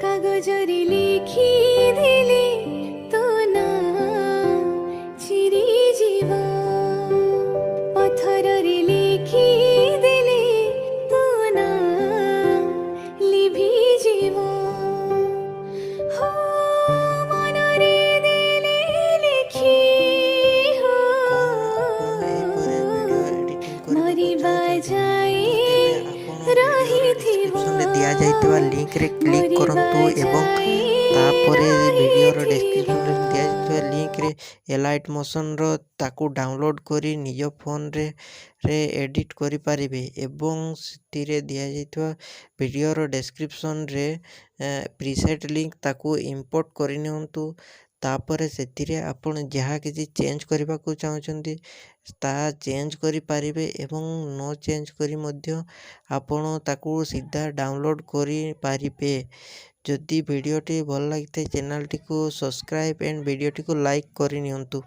କାଗଜରେ ଲେଖିଦେଲେ ତୋ ନାଁ ଚିରିଯିବ, ପଥରରେ ଲେଖିଦେଲେ ତୋ ନାଁ ଲିଭିଯିବ। ହୋ ମନରେ ଦେଲେ ଲେଖି, ହୋ ଆପଣ ଏହିପରି ଭିଡ଼ିଓ ଏଡ଼ିଟିଂ କରିବାକୁ ମରିବା ଚାହୁଁଛନ୍ତି ଯାଏ ତ ତେବେ ଆପଣ ଭିଡ଼ିଓର ରହିଥିବ, ଡେସ୍କ୍ରିପସନରେ ଦିଆଯାଇଥିବା ଲିଙ୍କରେ କ୍ଲିକ୍ ମରିବା କରନ୍ତୁ ଏବଂ ଯାଏ ତାପରେ ଭିଡ଼ିଓର ରହିଥିବ। ଡେସ୍କ୍ରିପସନରେ ଦିଆଯାଇଥିବା ଲିଙ୍କରେ ଏଲାଇଟ୍ ମୋସନ୍ର ତାକୁ ଡାଉନଲୋଡ଼୍ କରି ନିଜ ଫୋନରେ ଏଡ଼ିଟ୍ କରିପାରିବେ ଏବଂ ସେଥିରେ ଦିଆଯାଇଥିବା ଭିଡ଼ିଓର ଡେସ୍କ୍ରିପସନରେ ପ୍ରିସେଟ୍ ଲିଙ୍କ ତାକୁ ଇମ୍ପୋର୍ଟ କରିନିଅନ୍ତୁ। ତାପରେ ସେଥିରେ ଆପଣ ଯାହା କିଛି ଚେଞ୍ଜ କରିବାକୁ ଚାହୁଁଛନ୍ତି ତାହା ଚେଞ୍ଜ କରିପାରିବେ ଏବଂ ନ ଚେଞ୍ଜ କରି ମଧ୍ୟ ଆପଣ ତାକୁ ସିଧା ଡାଉନଲୋଡ଼୍ କରିପାରିବେ। ଯଦି ଭିଡ଼ିଓଟି ଭଲ ଲାଗିଥାଏ ଚ୍ୟାନେଲଟିକୁ ସବସ୍କ୍ରାଇବ୍ ଆଣ୍ଡ ଭିଡ଼ିଓଟିକୁ ଲାଇକ୍ କରିନିଅନ୍ତୁ।